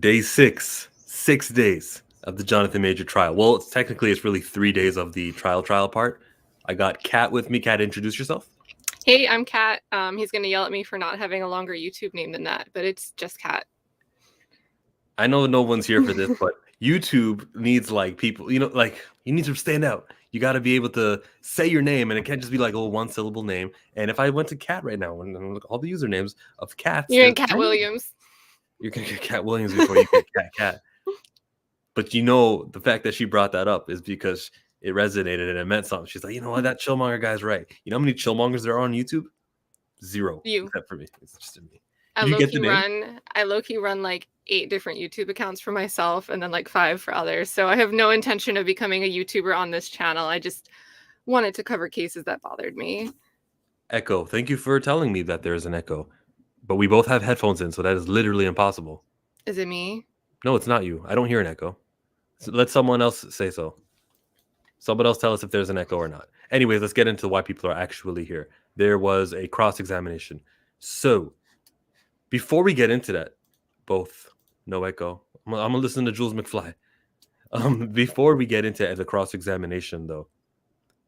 Day 6, 6 days of the Jonathan Major trial. Well, it's really 3 days of the trial part. I got Kat with me. Kat, introduce yourself. Hey, I'm Kat. He's going to yell at me for not having a longer YouTube name than that, but it's just Kat. I know no one's here for this, but YouTube needs like people, like you need to stand out. You got to be able to say your name, and it can't just be like a one syllable name. And if I went to Kat right now and look all the usernames of cats, You're there's in Kat many. Williams. You're gonna get Cat Williams before you get Cat. But the fact that she brought that up is because it resonated and it meant something. She's like, you know what, that Chillmonger guy's right. You know how many Chillmongers there are on YouTube? Zero, You. except for me. It's just me. I Did you low get key the name? run. I low key run like 8 different YouTube accounts for myself, and then like 5 for others. So I have no intention of becoming a YouTuber on this channel. I just wanted to cover cases that bothered me. Echo. Thank you for telling me that there is an echo. But we both have headphones in, so that is literally impossible. Is it me? No, it's not you. I don't hear an echo. So let someone else say so. Someone else tell us if there's an echo or not. Anyways, let's get into why people are actually here. There was a cross examination. So, before we get into that, both no echo. I'm gonna listen to Jules McFly. Before we get into the cross examination, though,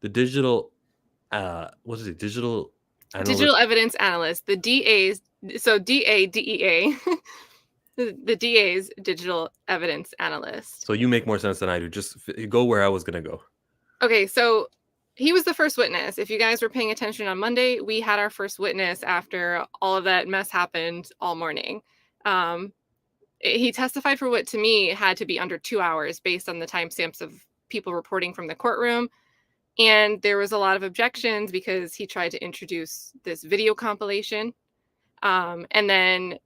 the digital, what is it? Digital analyst. Digital evidence analyst. The DA's. So DEA. The DA's digital evidence analyst. So you make more sense than I do. Just go where I was gonna go. Okay, so he was the first witness. If you guys were paying attention on Monday, we had our first witness after all of that mess happened all morning. He testified for what to me had to be under 2 hours based on the timestamps of people reporting from the courtroom. And there was a lot of objections because he tried to introduce this video compilation. And then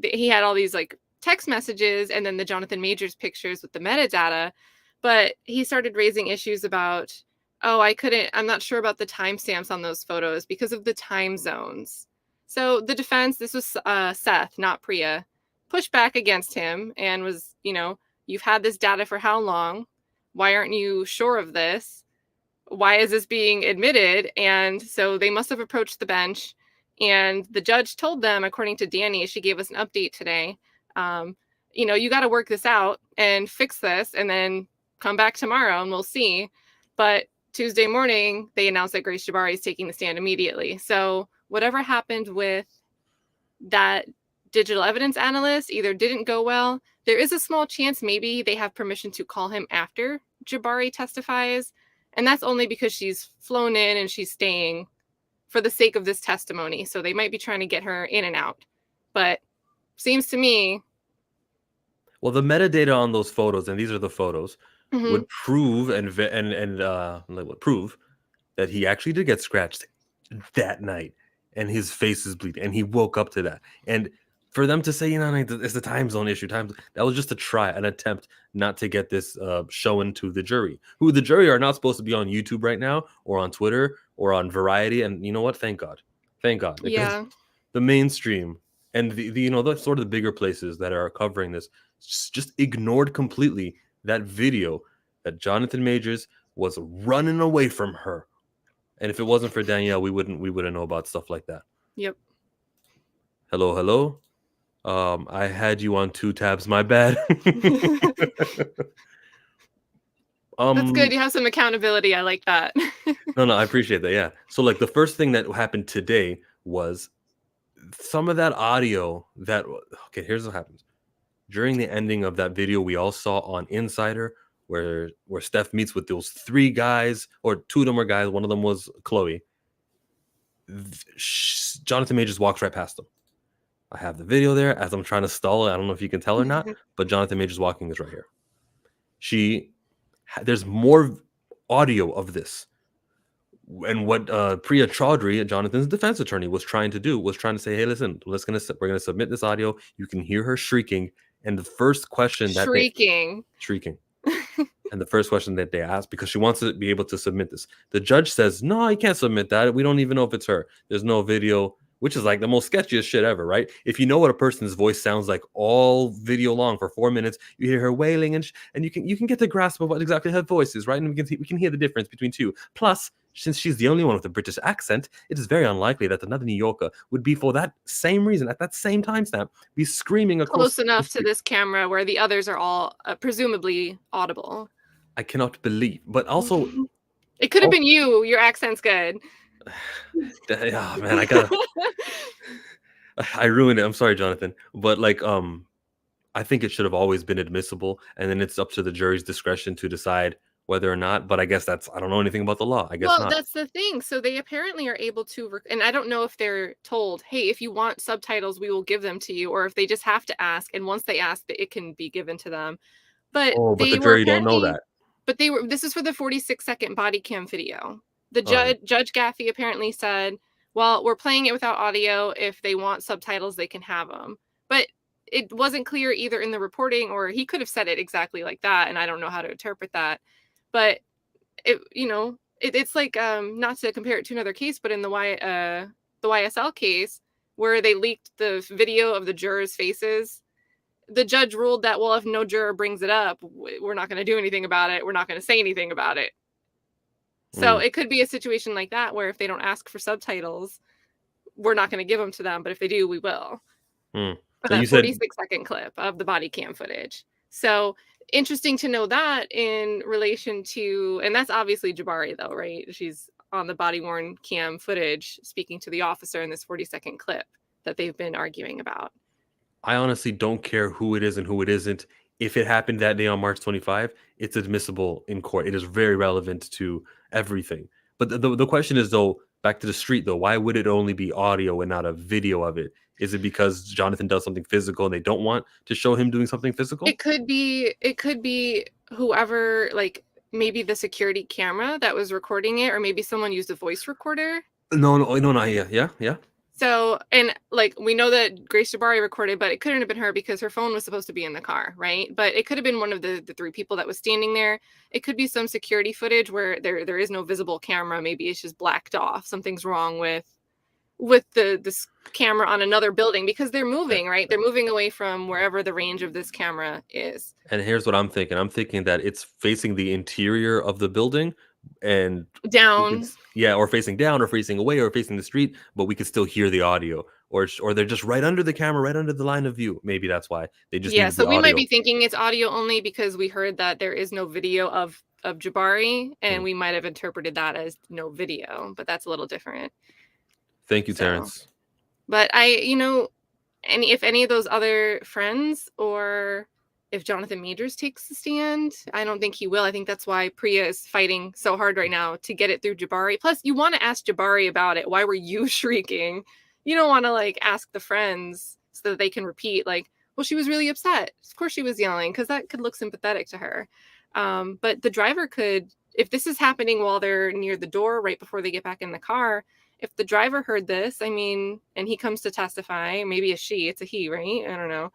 he had all these like text messages and then the Jonathan Majors pictures with the metadata. But he started raising issues about, I'm not sure about the timestamps on those photos because of the time zones. So the defense, this was Seth, not Priya, pushed back against him and was, you've had this data for how long? Why aren't you sure of this? Why is this being admitted? And so they must have approached the bench. And the judge told them, according to Danny, she gave us an update today, you got to work this out and fix this and then come back tomorrow and we'll see. But Tuesday morning, they announced that Grace Jabari is taking the stand immediately. So whatever happened with that digital evidence analyst either didn't go well. There is a small chance maybe they have permission to call him after Jabari testifies. And that's only because she's flown in and she's staying for the sake of this testimony. So they might be trying to get her in and out. But seems to me. Well, the metadata on those photos, and these are the photos, would prove would prove that he actually did get scratched that night, and his face is bleeding, and he woke up to that. And for them to say, it's the time zone issue, that was just an attempt not to get this shown to the jury, who the jury are not supposed to be on YouTube right now, or on Twitter, or on Variety. And you know what? Thank God, because yeah, the mainstream and the sort of the bigger places that are covering this just ignored completely that video that Jonathan Majors was running away from her. And if it wasn't for Danielle, we wouldn't know about stuff like that. Yep. Hello. I had you on 2 tabs. My bad. That's good. You have some accountability. I like that. No, I appreciate that. Yeah. So like the first thing that happened today was some of that audio here's what happens. During the ending of that video we all saw on Insider, where Steph meets with those 3 guys, or 2 of them were guys, one of them was Chloe. Jonathan Majors walks right past them. I have the video there as I'm trying to stall it. I don't know if you can tell or not, but Jonathan Majors walking is right here. There's more audio of this. And what Priya Chaudhry, Jonathan's defense attorney, was trying to do was trying to say, hey, listen, we're going to submit this audio. You can hear her shrieking. And the first question shrieking. And the first question that they asked, because she wants to be able to submit this, the judge says, no, you can't submit that. We don't even know if it's her. There's no video, which is like the most sketchiest shit ever, right? If you know what a person's voice sounds like all video long for 4 minutes, you hear her wailing and you can get the grasp of what exactly her voice is, right? And we can hear the difference between 2. Plus, Since she's the only one with a British accent, it is very unlikely that another New Yorker would be, for that same reason, at that same timestamp, be screaming across Close the enough to street. this camera where the others are all presumably audible. I cannot believe. But also, It could have been you. Your accent's good. oh man, I ruined it. I'm sorry, Jonathan. But like, I think it should have always been admissible, and then it's up to the jury's discretion to decide whether or not. But I guess I don't know anything about the law. I guess Well, not. that's the thing. So they apparently are able to, and I don't know if they're told, hey, if you want subtitles, we will give them to you, or if they just have to ask. And once they ask, it can be given to them. But Oh, but the they were jury don't know apparently, that. but they were, this is for the 46-second body cam video. The All right. Judge Gaffey apparently said, well, we're playing it without audio. If they want subtitles, they can have them. But it wasn't clear either in the reporting, or he could have said it exactly like that. And I don't know how to interpret that. But it's like, not to compare it to another case, but in the YSL case where they leaked the video of the jurors' faces, the judge ruled that, well, if no juror brings it up, we're not going to do anything about it. We're not going to say anything about it. So it could be a situation like that where if they don't ask for subtitles, we're not going to give them to them. But if they do, we will. So that 46-second clip of the body cam footage. So interesting to know that in relation to, and that's obviously Jabari though, right? She's on the body worn cam footage speaking to the officer in this 40-second clip that they've been arguing about. I honestly don't care who it is and who it isn't. If it happened that day on March 25, it's admissible in court. It is very relevant to everything. But the question is, though, back to the street, though, why would it only be audio and not a video of it? Is it because Jonathan does something physical and they don't want to show him doing something physical? It could be whoever, like maybe the security camera that was recording it, or maybe someone used a voice recorder. No, yeah. So, and like we know that Grace Jabari recorded, but it couldn't have been her because her phone was supposed to be in the car, right? But it could have been one of the three people that was standing there. It could be some security footage where there is no visible camera. Maybe it's just blacked off. Something's wrong with this camera on another building because they're moving, right? They're moving away from wherever the range of this camera is. And here's what I'm thinking. I'm thinking that it's facing the interior of the building and Down. or facing down or facing away or facing the street, but we could still hear the audio, or they're just right under the camera, right under the line of view. Maybe that's why they just need So the we audio. might be thinking it's audio only because we heard that there is no video of Jabari, and we might have interpreted that as no video, but that's a little different. Thank you, Terrence. But if any of those other friends, or if Jonathan Majors takes the stand, I don't think he will. I think that's why Priya is fighting so hard right now to get it through Jabari. Plus, you want to ask Jabari about it. Why were you shrieking? You don't want to like ask the friends so that they can repeat like, well, she was really upset. Of course she was yelling, because that could look sympathetic to her. But the driver could, if this is happening while they're near the door right before they get back in the car, if the driver heard this, and he comes to testify, maybe it's a he, right? I don't know.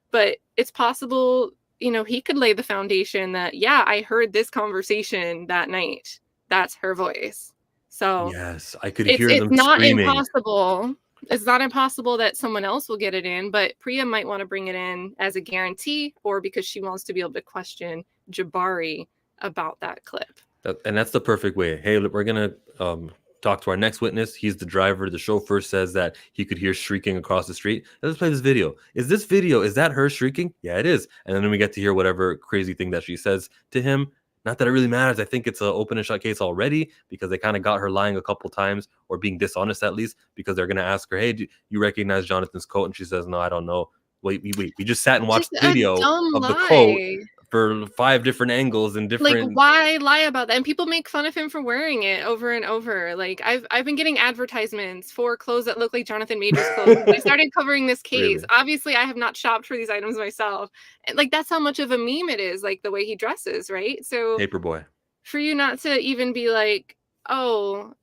But it's possible, he could lay the foundation that, yeah, I heard this conversation that night. That's her voice. So yes, I could hear them not screaming. Impossible. It's not impossible that someone else will get it in, but Priya might want to bring it in as a guarantee, or because she wants to be able to question Jabari about that clip. And that's the perfect way. Hey, look, we're going to talk to our next witness. He's the driver. The chauffeur says that he could hear shrieking across the street. Let's play this video. Is that her shrieking? Yeah, it is. And then we get to hear whatever crazy thing that she says to him. Not that it really matters. I think it's an open and shut case already, because they kind of got her lying a couple times, or being dishonest at least, because they're going to ask her, hey, do you recognize Jonathan's coat? And she says, no, I don't know. Wait. We just sat and watched the video of the coat for 5 different angles and different. Like, why lie about that? And people make fun of him for wearing it over and over. Like, I've been getting advertisements for clothes that look like Jonathan Majors clothes. I started covering this case. Really? Obviously, I have not shopped for these items myself. And like, that's how much of a meme it is, like the way he dresses, right? So Paperboy. For you not to even be like, oh,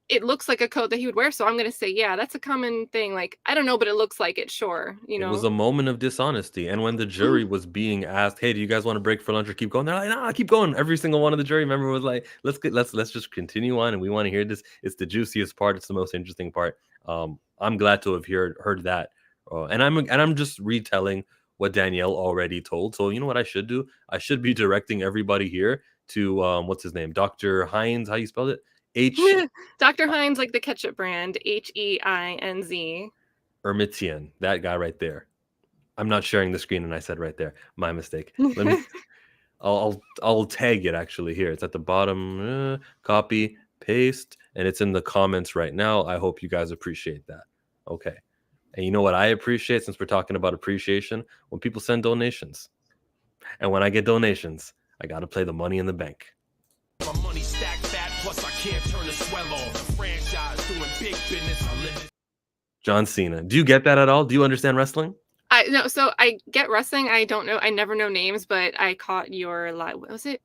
it looks like a coat that he would wear, so I'm going to say, yeah, that's a common thing. Like, I don't know, but it looks like it, sure. It was a moment of dishonesty. And when the jury was being asked, hey, do you guys want to break for lunch or keep going? They're like, nah, keep going. Every single one of the jury member was like, let's just continue on, and we want to hear this. It's the juiciest part. It's the most interesting part. I'm glad to have heard that. And I'm just retelling what Danielle already told. So you know what I should do? I should be directing everybody here to what's his name? Dr. Hines, how you spelled it? H. Dr. Heinz, like the ketchup brand, Heinz. Ermitian, that guy right there. I'm not sharing the screen, and I said right there. My mistake. Let me. I'll tag it actually here. It's at the bottom. Copy, paste, and it's in the comments right now. I hope you guys appreciate that. Okay. And you know what I appreciate, since we're talking about appreciation? When people send donations. And when I get donations, I got to play the money in the bank. My money stacked fat, plus I can't turn the swell off. The franchise doing big business. I live. John Cena. Do you get that at all? Do you understand wrestling? So I get wrestling. I don't know. I never know names, but I caught your live. What was it?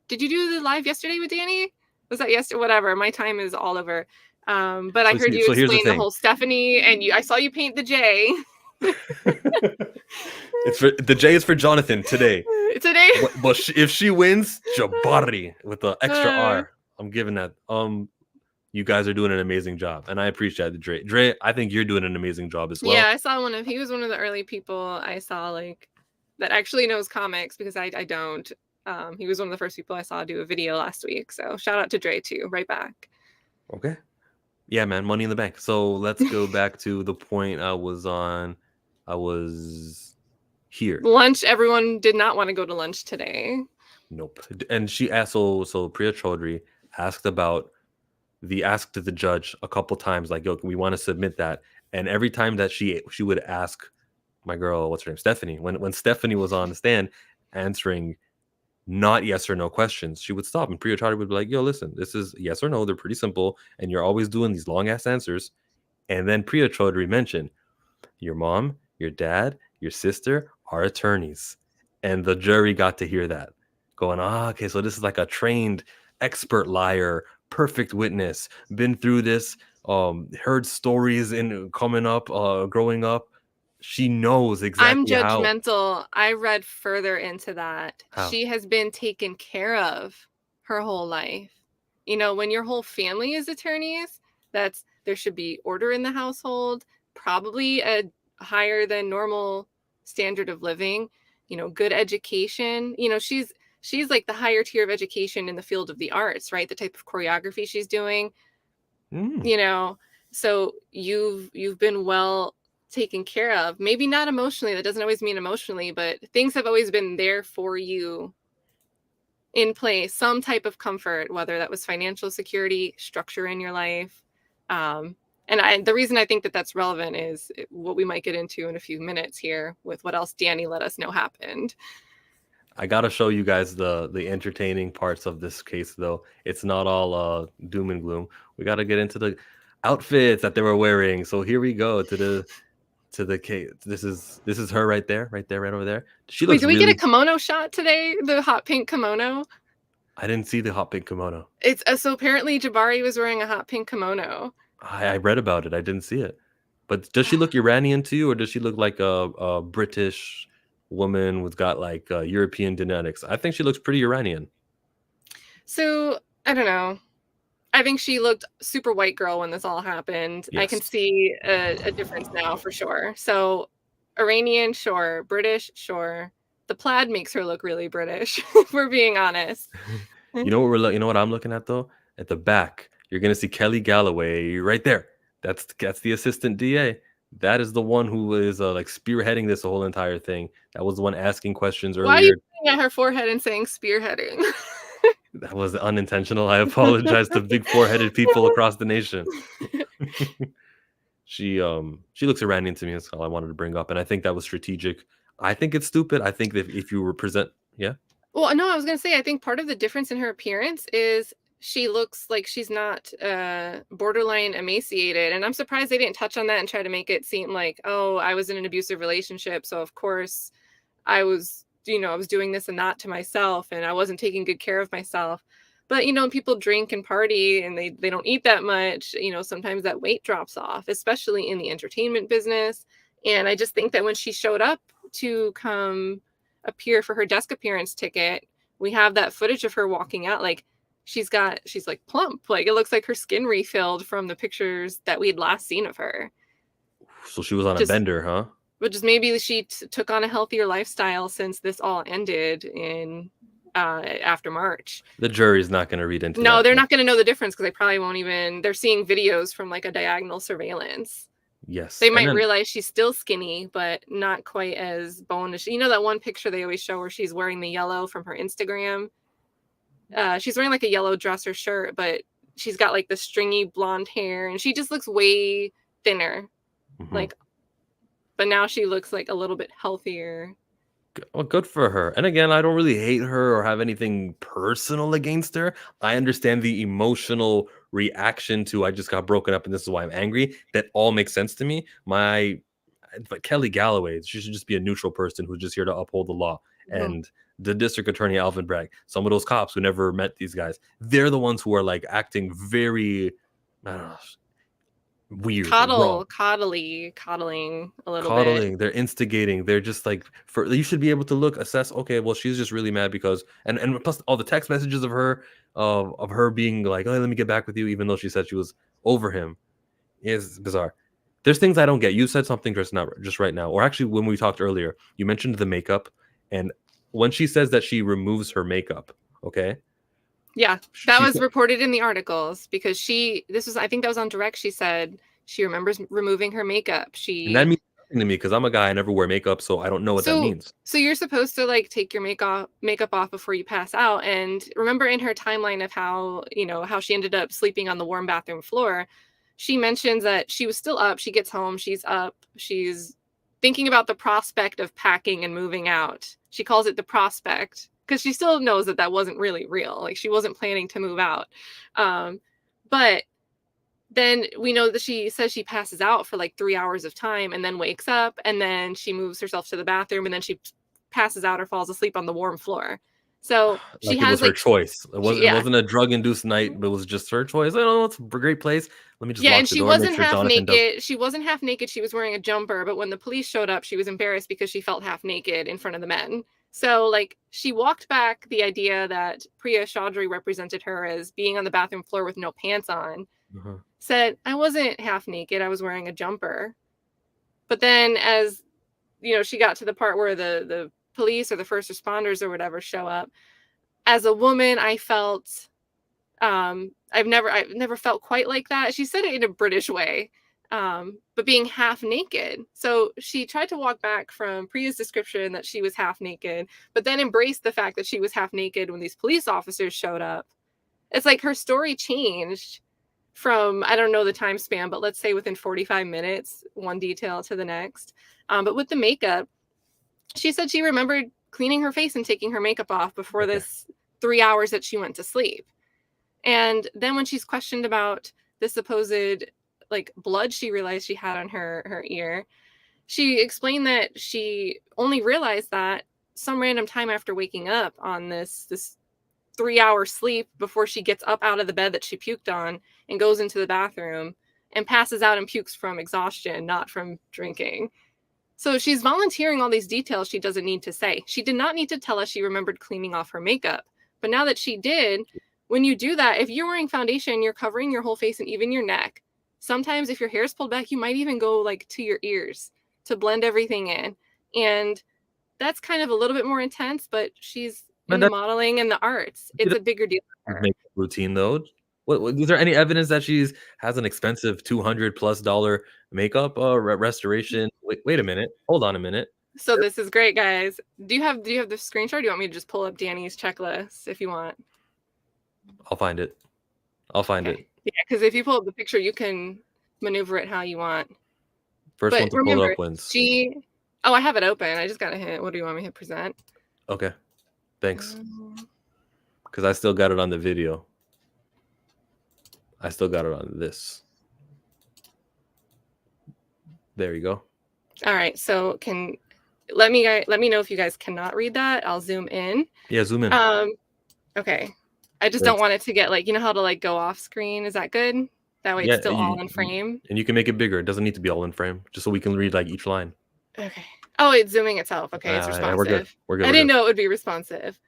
Did you do the live yesterday with Danny? Was that yesterday? Whatever. My time is all over. But I heard you Here's the explain the thing. whole Stephanie, and I saw you paint the J. It's for the J is for Jonathan today. Today. But if she wins, Jabari with the extra R. I'm giving that. You guys are doing an amazing job, and I appreciate it, Dre. Dre, I think you're doing an amazing job as well. Yeah, I saw he was one of the early people I saw like that actually knows comics, because I don't. He was one of the first people I saw do a video last week. So shout out to Dre too. Right back. Okay. Yeah, man, money in the bank. So let's go back to the point I was on. I was here. Lunch. Everyone did not want to go to lunch today. Nope. And she asked, so Priya Chaudhary asked to the judge a couple times, like, yo, we want to submit that. And every time that she would ask my girl, what's her name, Stephanie, when Stephanie was on the stand answering not yes or no questions, she would stop, and Priya Chaudhary would be like, yo, listen, this is yes or no. They're pretty simple, and you're always doing these long ass answers. And then Priya Chaudhary mentioned your mom, your dad, your sister are attorneys. And the jury got to hear that, going, okay, so this is like a trained expert liar, perfect witness, been through this, heard stories in coming up, growing up. She knows exactly I'm how. judgmental. I read further into that. How? She has been taken care of her whole life. When your whole family is attorneys, there should be order in the household, probably a higher than normal standard of living, good education. She's like the higher tier of education in the field of the arts, right? The type of choreography she's doing. So you've been well taken care of. Maybe not emotionally. That doesn't always mean emotionally, but things have always been there for you in place. Some type of comfort, whether that was financial security, structure in your life. And the reason I think that that's relevant is what we might get into in a few minutes here with what else Danny let us know happened. I gotta show you guys the entertaining parts of this case, though. It's not all doom and gloom. We gotta get into the outfits that they were wearing. So here we go to the case. This is her right there, right over there. Wait, did we get a kimono shot today? The hot pink kimono? I didn't see the hot pink kimono. It's so apparently Jabari was wearing a hot pink kimono. I read about it. I didn't see it. But does she look Iranian to you, or does she look like a British woman with got like European genetics? I think she looks pretty Iranian. So I don't know. I think she looked super white girl when this all happened. Yes. I can see a difference now for sure. So Iranian, sure. British, sure. The plaid makes her look really British, if we're being honest. You know what I'm looking at though? At the back, you're gonna see Kelly Galloway right there. That's the assistant DA. That is the one who is like spearheading this whole entire thing. That was the one asking questions earlier. Why are you looking at her forehead and saying spearheading? That was unintentional. I apologize to big foreheaded people across the nation. She looks Iranian to me. That's all I wanted to bring up, and I think that was strategic. I think it's stupid. I think that if you represent, yeah. Well, no, I was gonna say I think part of the difference in her appearance is she looks like she's not borderline emaciated, and I'm surprised they didn't touch on that and try to make it seem like, oh, I was in an abusive relationship, so of course I was doing this and that to myself, and I wasn't taking good care of myself. But when people drink and party and they don't eat that much, sometimes that weight drops off, especially in the entertainment business. And I just think that when she showed up to come appear for her desk appearance ticket, we have that footage of her walking out like she's like plump, like it looks like her skin refilled from the pictures that we had last seen of her. So she was on a bender, huh? But just maybe she took on a healthier lifestyle since this all ended in after March. The jury's not going to read into that. No, they're not going to know the difference because they probably won't even. They're seeing videos from like a diagonal surveillance. Yes. They might realize she's still skinny, but not quite as boned as you know that one picture they always show where she's wearing the yellow from her Instagram. She's wearing like a yellow dress or shirt, but she's got like the stringy blonde hair, and she just looks way thinner. Like, but now she looks like a little bit healthier. Well, good for her. And again, I don't really hate her or have anything personal against her. I understand the emotional reaction to I just got broken up and this is why I'm angry. That all makes sense to me. But Kelly Galloway, she should just be a neutral person who's just here to uphold the law. And the district attorney, Alvin Bragg, some of those cops who never met these guys, they're the ones who are like acting very, I don't know, weird, coddling a little bit. They're instigating. They're just like, you should be able to assess. Okay, well, she's just really mad because, and plus all the text messages of her being like, oh, let me get back with you, even though she said she was over him, is bizarre. There's things I don't get. You said something just right now, or actually when we talked earlier, you mentioned the makeup, and when she says that she removes her makeup, okay. Yeah, that was reported in the articles because I think that was on Direct. She said she remembers removing her makeup. And that means nothing to me because I'm a guy, I never wear makeup, so I don't know what that means. So you're supposed to like take your makeup off before you pass out. And remember in her timeline of how she ended up sleeping on the warm bathroom floor, she mentions that she was still up. She gets home, she's up, she's thinking about the prospect of packing and moving out. She calls it the prospect, because she still knows that wasn't really real. Like she wasn't planning to move out. But then we know that she says she passes out for like 3 hours of time and then wakes up and then she moves herself to the bathroom and then she passes out or falls asleep on the warm floor. So it was her choice. It wasn't a drug-induced night, but it was just her choice. I don't know, it's a great place. Let me just and she wasn't half naked. She wasn't half naked. She was wearing a jumper, but when the police showed up, she was embarrassed because she felt half naked in front of the men. So, like, she walked back the idea that Priya Chaudhry represented her as being on the bathroom floor with no pants on. Said, I wasn't half naked. I was wearing a jumper. But then as, she got to the part where the police or the first responders or whatever show up, as a woman, I felt, I've never felt quite like that. She said it in a British way. But being half naked. So she tried to walk back from Priya's description that she was half naked, but then embraced the fact that she was half naked when these police officers showed up. It's like her story changed from, I don't know the time span, but let's say within 45 minutes, one detail to the next. But with the makeup, she said she remembered cleaning her face and taking her makeup off before this 3 hours that she went to sleep. And then when she's questioned about the supposed like blood she realized she had on her ear, she explained that she only realized that some random time after waking up on this 3 hour sleep before she gets up out of the bed that she puked on and goes into the bathroom and passes out and pukes from exhaustion, not from drinking. So she's volunteering all these details she doesn't need to say. She did not need to tell us she remembered cleaning off her makeup. But now that she did, when you do that, if you're wearing foundation, you're covering your whole face and even your neck. Sometimes if your hair is pulled back, you might even go like to your ears to blend everything in. And that's kind of a little bit more intense, but she's in the modeling and the arts. It's a bigger deal for her. Routine though. Is there any evidence that has an expensive $200+ makeup restoration? Wait a minute. Hold on a minute. So this is great, guys. Do you have the screenshot? Or do you want me to just pull up Danny's checklist if you want? I'll find it. Yeah, because if you pull up the picture, you can maneuver it how you want. First one to pull it up wins. I have it open. I just got to hit. What do you want me to hit present? Okay. Thanks. Because I still got it on the video. I still got it on this. There you go. All right. So let me know if you guys cannot read that. I'll zoom in. Yeah, zoom in. Okay. I just don't want it to get like, how to like go off screen. Is that good? That way it's still all in frame. And you can make it bigger. It doesn't need to be all in frame, just so we can read like each line. Okay. Oh, it's zooming itself. Okay, it's responsive. Yeah, we're good. I didn't know it would be responsive.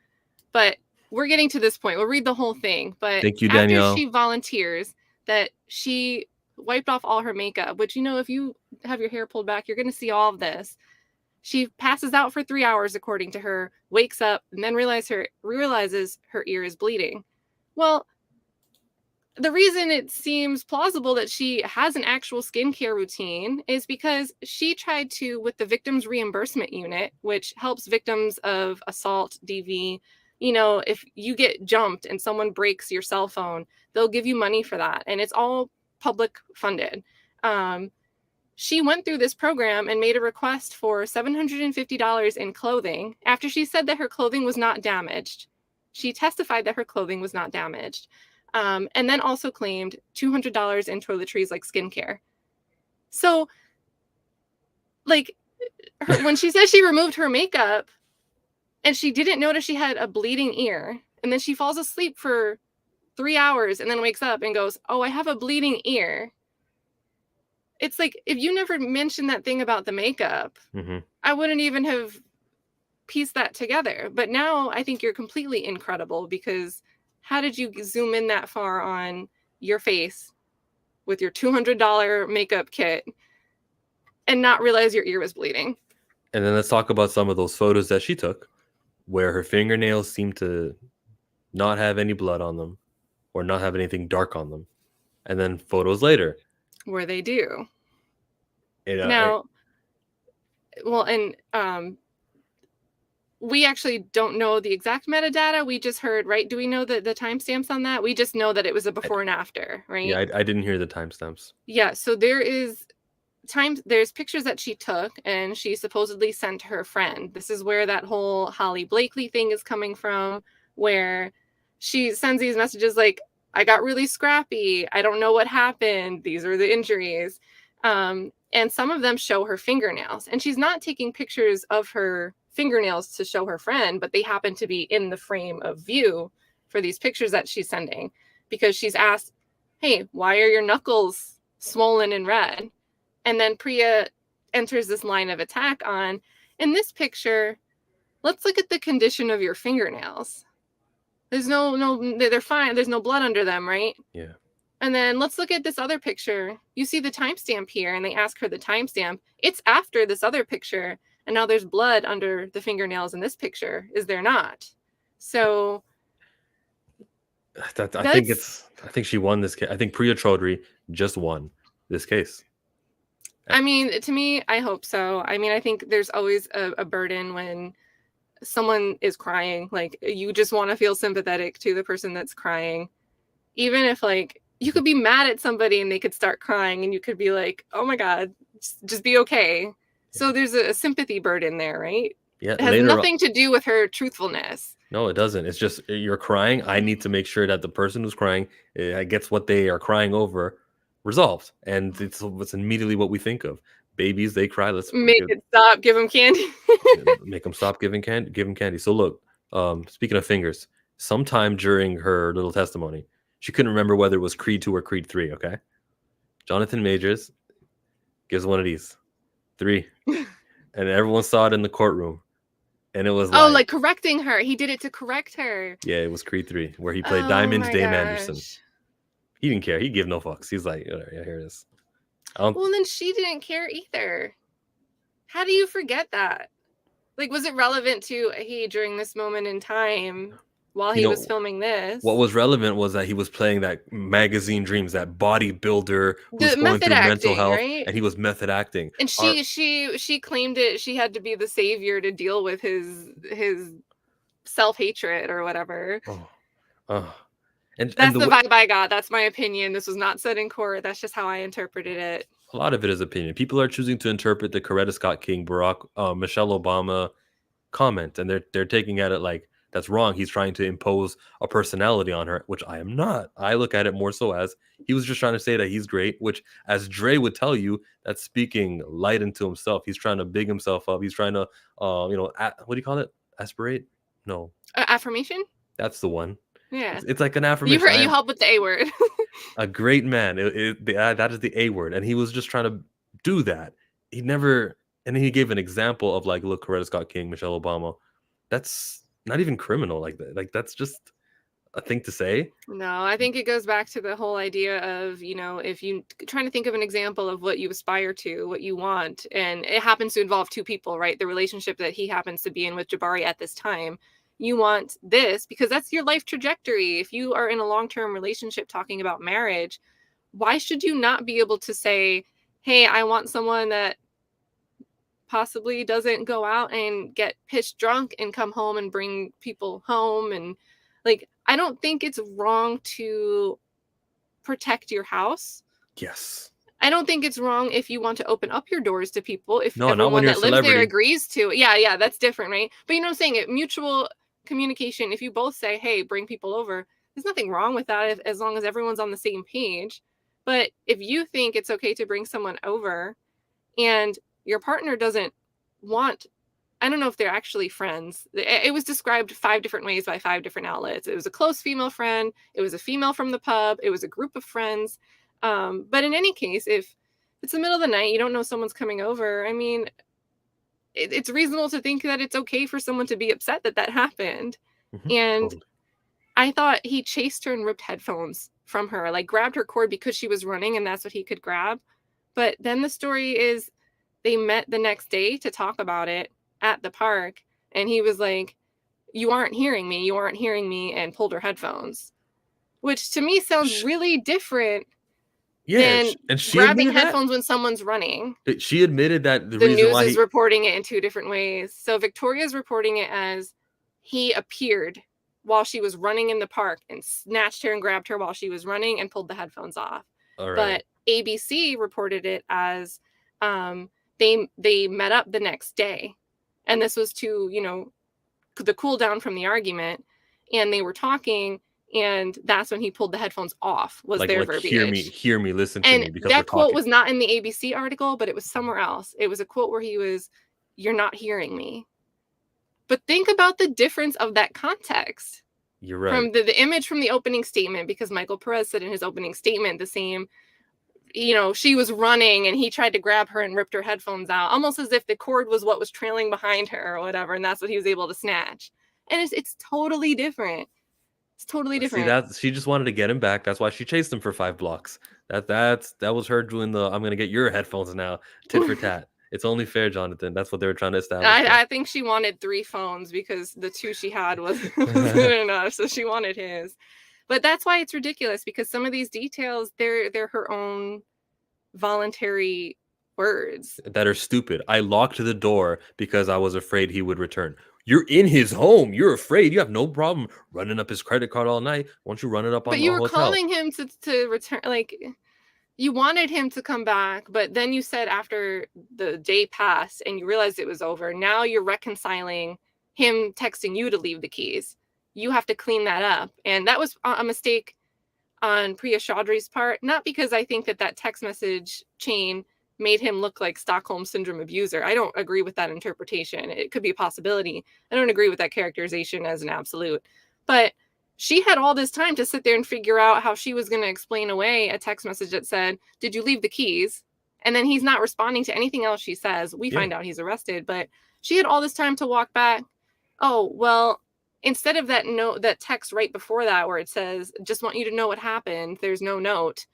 But we're getting to this point. We'll read the whole thing. But thank you, Danielle. After she volunteers that she wiped off all her makeup, which, if you have your hair pulled back, you're going to see all of this. She passes out for 3 hours, according to her, wakes up, and then realizes her ear is bleeding. Well, the reason it seems plausible that she has an actual skincare routine is because she tried to, with the Victims Reimbursement Unit, which helps victims of assault, DV, if you get jumped and someone breaks your cell phone, they'll give you money for that. And it's all public funded. She went through this program and made a request for $750 in clothing after she said that her clothing was not damaged. She testified that her clothing was not damaged. And then also claimed $200 in toiletries like skincare. So, like, when she says she removed her makeup and she didn't notice she had a bleeding ear, and then she falls asleep for 3 hours and then wakes up and goes, "Oh, I have a bleeding ear." It's like, if you never mentioned that thing about the makeup, I wouldn't even have pieced that together. But now I think you're completely incredible, because how did you zoom in that far on your face with your $200 makeup kit and not realize your ear was bleeding? And then let's talk about some of those photos that she took where her fingernails seem to not have any blood on them or not have anything dark on them. And then photos later where they do. Now, well, and we actually don't know the exact metadata. We just heard, right? Do we know the timestamps on that? We just know that it was a before and after, right? Yeah, I didn't hear the timestamps. Yeah, so there's pictures that she took and she supposedly sent to her friend. This is where that whole Holly Blakely thing is coming from, where she sends these messages like, "I got really scrappy. I don't know what happened. These are the injuries." And some of them show her fingernails. And she's not taking pictures of her fingernails to show her friend, but they happen to be in the frame of view for these pictures that she's sending, because she's asked, "Hey, why are your knuckles swollen and red?" And then Priya enters this line of attack on, in this picture, let's look at the condition of your fingernails. They're fine. There's no blood under them, right? Yeah. And then let's look at this other picture. You see the timestamp here, and they ask her the timestamp. It's after this other picture, and now there's blood under the fingernails in this picture. Is there not? So I think she won this case. I think Priya Chaudhary just won this case. I mean, to me, I hope so. I mean, I think there's always a burden when someone is crying. Like, you just want to feel sympathetic to the person that's crying. Even if, like, you could be mad at somebody and they could start crying and you could be like, "Oh my God, just be okay." Yeah. So there's a sympathy burden there, right? Yeah. It has nothing to do with her truthfulness. No, it doesn't. It's just, you're crying. I need to make sure that the person who's crying gets what they are crying over resolved. And it's immediately what we think of. Babies, they cry. Let's make it stop. Give them candy. Make them stop giving candy. Give them candy. So look, speaking of fingers, sometime during her little testimony, she couldn't remember whether it was Creed 2 or Creed 3, okay? Jonathan Majors gives one of these. 3. And everyone saw it in the courtroom. And it was like correcting her. He did it to correct her. Yeah, it was Creed 3, where he played Diamond Dame Anderson. He didn't care. He gave no fucks. He's like, "Yeah, here it is." Well, then she didn't care either. How do you forget that? Like, was it relevant to during this moment in time while he was filming this? What was relevant was that he was playing that magazine dreams, that bodybuilder who's going through mental health, right? And he was method acting. And she claimed it. She had to be the savior to deal with his self-hatred or whatever. And that's the vibe I got. That's my opinion. This was not said in court. That's just how I interpreted it. A lot of it is opinion. People are choosing to interpret the Coretta Scott King, Michelle Obama comment, and they're taking at it like that's wrong. He's trying to impose a personality on her, which I am not. I look at it more so as he was just trying to say that he's great, which, as Dre would tell you, that's speaking light into himself. He's trying to big himself up. He's trying to, what do you call it? Aspirate? No. Affirmation? That's the one. Yeah. It's like an affirmation. You help with the A word. A great man. That is the A word. And he was just trying to do that. He never, and he gave an example of like, look, Coretta Scott King, Michelle Obama. That's not even criminal like that. Like, that's just a thing to say. No, I think it goes back to the whole idea of, if you trying to think of an example of what you aspire to, what you want, and it happens to involve two people, right? The relationship that he happens to be in with Jabari at this time. You want this because that's your life trajectory. If you are in a long-term relationship talking about marriage, why should you not be able to say, hey, I want someone that possibly doesn't go out and get pissed drunk and come home and bring people home? And like, I don't think it's wrong to protect your house. Yes. I don't think it's wrong if you want to open up your doors to people. If No, not when everyone you're a that lives there celebrity. agrees to. Yeah, that's different, right? But you know what I'm saying? Mutual communication, if you both say, hey, bring people over, there's nothing wrong with that as long as everyone's on the same page. But if you think it's okay to bring someone over and your partner doesn't want, I don't know if they're actually friends. It was described 5 different ways by 5 different outlets. It was a close female friend. It was a female from the pub. It was a group of friends. But in any case, if it's the middle of the night, you don't know someone's coming over. I mean, it's reasonable to think that it's okay for someone to be upset that happened. Mhm. And Totally. I thought he chased her and ripped headphones from her, like grabbed her cord because she was running and that's what he could grab. But then the story is they met the next day to talk about it at the park. And he was like, you aren't hearing me. You aren't hearing me, and pulled her headphones, which to me sounds really different Yeah, than and she grabbing admitted that. headphones when someone's running. She admitted that the The reason news why is reporting it in 2 different ways. So Victoria's reporting it as he appeared while she was running in the park and snatched her and grabbed her while she was running and pulled the headphones off. All right. But ABC reported it as they met up the next day. And this was to, the cool down from the argument. And they were talking, and that's when he pulled the headphones off, was their verbiage. Hear me, listen to And me, because that we're quote talking. was not in the ABC article, but it was somewhere else. It was a quote where he was, you're not hearing me. But think about the difference of that context. You're right. From the image from the opening statement, because Michael Perez said in his opening statement the same, she was running and he tried to grab her and ripped her headphones out, almost as if the cord was what was trailing behind her or whatever, and that's what he was able to snatch. And it's totally different. It's totally different. See, that she just wanted to get him back. That's why she chased him for 5 blocks. That was her doing the I'm gonna get your headphones now, tit for tat. It's only fair, Jonathan. That's what they were trying to establish. I think she wanted 3 phones because the 2 she had wasn't good enough, so she wanted his. But that's why it's ridiculous, because some of these details, they're her own voluntary words that are stupid. I locked the door because I was afraid he would return. You're in his home. You're afraid. You have no problem running up his credit card all night. Why don't you run it up on the hotel? But you were calling him to return, like you wanted him to come back, but then you said after the day passed and you realized it was over, now you're reconciling him texting you to leave the keys. You have to clean that up. And that was a mistake on Priya Chaudhry's part, not because I think that text message chain made him look like Stockholm Syndrome abuser. I don't agree with that interpretation. It could be a possibility. I don't agree with that characterization as an absolute. But she had all this time to sit there and figure out how she was going to explain away a text message that said, did you leave the keys? And then he's not responding to anything else she says. We find out he's arrested, but she had all this time to walk back. Oh, well, instead of that text right before that where it says, just want you to know what happened, there's no note.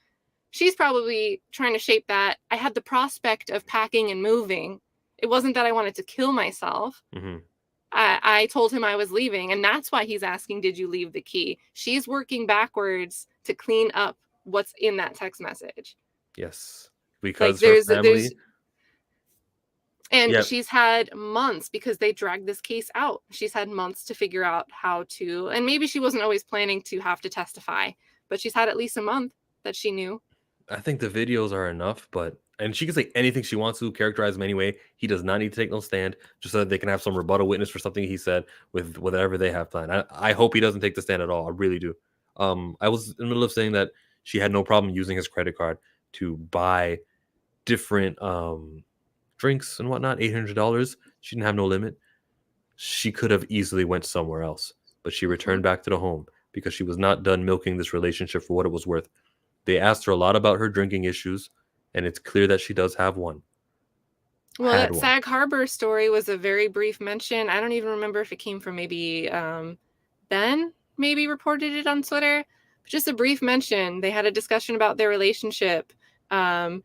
She's probably trying to shape that. I had the prospect of packing and moving. It wasn't that I wanted to kill myself. Mm-hmm. I told him I was leaving, and that's why he's asking, did you leave the key? She's working backwards to clean up what's in that text message. Yes, because she's had months, because they dragged this case out. She's had months to figure out how to, and maybe she wasn't always planning to have to testify, but she's had at least a month that she knew. I think the videos are enough, and she can say anything she wants to, characterize him anyway. He does not need to take no stand, just so that they can have some rebuttal witness for something he said with whatever they have planned. I hope he doesn't take the stand at all. I really do. I was in the middle of saying that she had no problem using his credit card to buy different drinks and whatnot, $800. She didn't have no limit. She could have easily went somewhere else, but she returned back to the home because she was not done milking this relationship for what it was worth. They asked her a lot about her drinking issues, and it's clear that she does have one. Well, that Sag Harbor story was a very brief mention. I don't even remember if it came from maybe Ben maybe reported it on Twitter. Just a brief mention. They had a discussion about their relationship. And,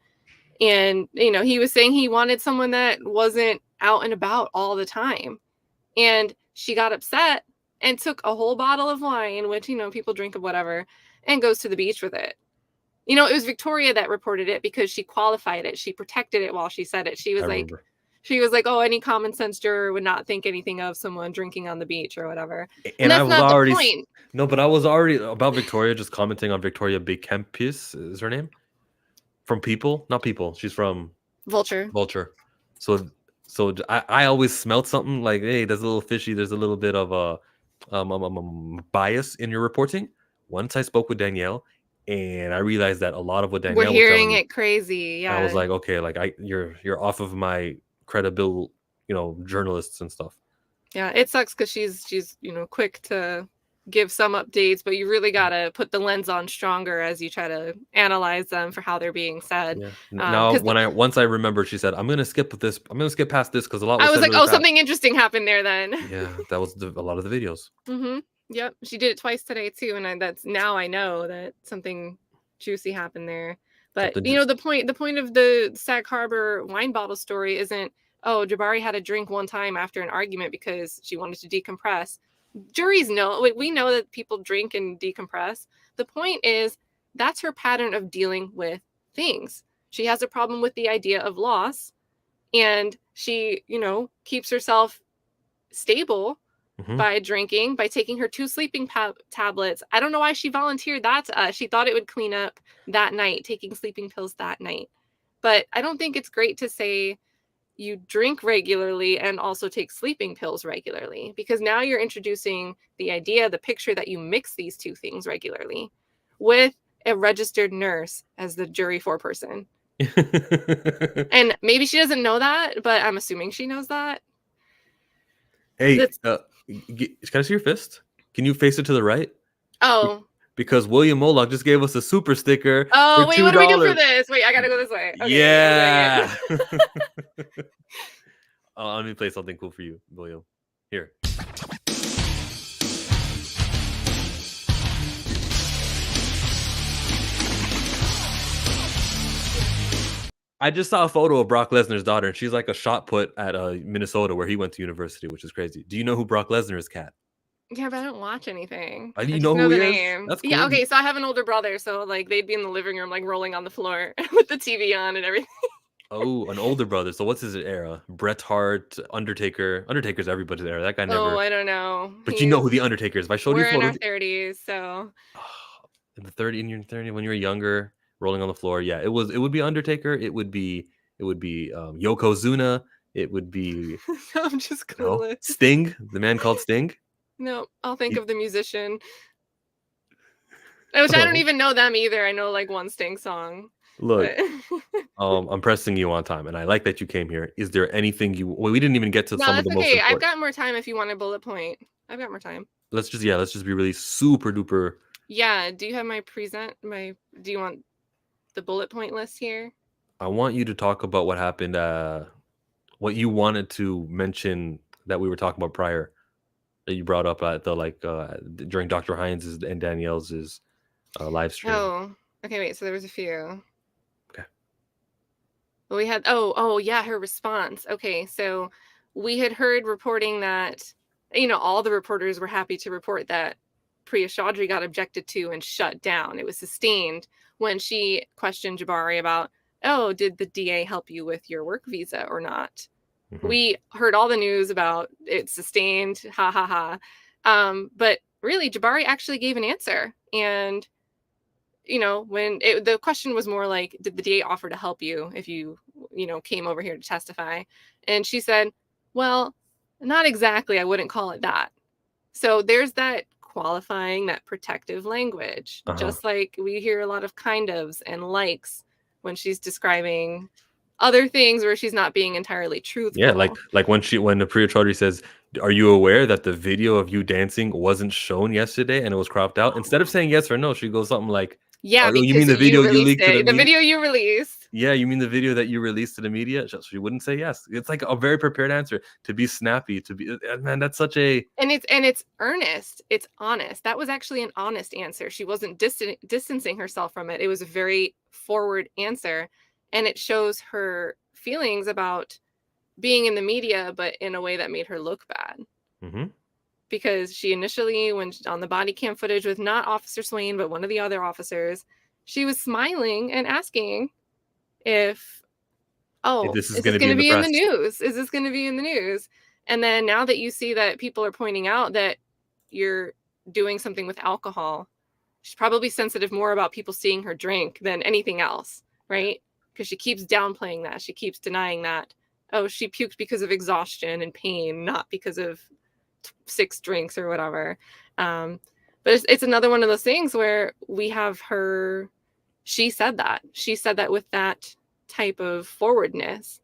he was saying he wanted someone that wasn't out and about all the time. And she got upset and took a whole bottle of wine, which, people drink of whatever, and goes to the beach with it. It was Victoria that reported it because she qualified it. She protected it while she said it. She was like, oh, any common sense juror would not think anything of someone drinking on the beach or whatever. And that's not the point. No, but I was already about Victoria, just commenting on Victoria Bekempis, is her name? From People? Not People. She's from Vulture. So I always smelled something like, hey, there's a little fishy. There's a little bit of a bias in your reporting. Once I spoke with Danielle, and I realized that a lot of what Danielle we're hearing was it crazy. Yeah, I was like, okay, like you're off of my credible, journalists and stuff. Yeah, it sucks because she's quick to give some updates, but you really gotta put the lens on stronger as you try to analyze them for how they're being said. Yeah. Now, once I remember, she said, I'm gonna skip past this because a lot. I was like, really something interesting happened there then. Yeah, that was a lot of the videos. Mm-hmm. Yep, she did it twice today too, and that's now I know that something juicy happened there. But the point of the Sag Harbor wine bottle story isn't, oh, Jabari had a drink one time after an argument because she wanted to decompress. Juries know, we know that people drink and decompress. The point is, that's her pattern of dealing with things. She has a problem with the idea of loss, and she, keeps herself stable by drinking, by taking her 2 sleeping tablets. I don't know why she volunteered that to us. She thought it would clean up that night, taking sleeping pills that night. But I don't think it's great to say you drink regularly and also take sleeping pills regularly, because now you're introducing the picture that you mix these 2 things regularly with a registered nurse as the jury foreperson. And maybe she doesn't know that, but I'm assuming she knows that. Hey, can I see your fist? Can you face it to the right? Oh. Because William Moloch just gave us a super sticker. Oh, wait, what do we do for this? Wait, I gotta go this way. Okay, yeah. Let me play something cool for you, William. Here. I just saw a photo of Brock Lesnar's daughter, and she's like a shot put at Minnesota, where he went to university, which is crazy. Do you know who Brock Lesnar is, Kat? Yeah, but I don't watch anything. Do you know who he is? That's cool. Yeah, okay, so I have an older brother, so like they'd be in the living room like rolling on the floor with the TV on and everything. Oh, an older brother. So what's his era? Bret Hart, Undertaker. Undertaker's everybody's era. That guy never. Oh, I don't know. But you know who the Undertaker is. If I showed you photos. We're in our 30s, so. In your 30s, when you were younger, rolling on the floor. Yeah, it would be Undertaker. It would be Yokozuna. It would be. I'm just clueless. Sting, the man called Sting. No, I'll think of the musician. Which I don't even know them either. I know like one Sting song. Look, I'm pressing you on time, and I like that you came here. Is there anything we didn't even get to some of the most important. I've got more time if you want a bullet point. I've got more time. Let's just be really super duper. Yeah. Do you have do you want the bullet point list here? I want you to talk about what happened, what you wanted to mention that we were talking about prior. That you brought up at the during Dr. Hines' and Danielle's live stream. Oh, okay, wait. So there was a few. Okay. Well, we had her response. Okay, so we had heard reporting that all the reporters were happy to report that Priya Chaudhry got objected to and shut down. It was sustained when she questioned Jabari about, oh, did the DA help you with your work visa or not? Mm-hmm. We heard all the news about it sustained, ha ha ha. But really, Jabari actually gave an answer. And, when the question was more like, did the DA offer to help you if you, came over here to testify? And she said, well, not exactly. I wouldn't call it that. So there's that qualifying, that protective language, just like we hear a lot of kind ofs and likes when she's describing other things where she's not being entirely truthful. Yeah, like when the Priya Chaudhry says, "Are you aware that the video of you dancing wasn't shown yesterday and it was cropped out?" Instead of saying yes or no, she goes something like, "Yeah, you mean the video you leaked? The video you released." Yeah, you mean the video that you released to the media? She wouldn't say yes. It's like a very prepared answer to be snappy, to be man, that's such a And it's earnest. It's honest. That was actually an honest answer. She wasn't distancing herself from it. It was a very forward answer, and it shows her feelings about being in the media, but in a way that made her look bad. Mhm. Because she initially, when on the body cam footage with not Officer Swain, but one of the other officers, she was smiling and asking if, If oh, this is is this gonna be going to in the be in the press. news? Is this going to be in the news? And then now that you see that people are pointing out that you're doing something with alcohol, she's probably sensitive more about people seeing her drink than anything else, right? Because she keeps downplaying that. She keeps denying that. Oh, she puked because of exhaustion and pain, not because of 6 drinks or whatever. But it's another one of those things where we have her. She said that with that type of forwardness.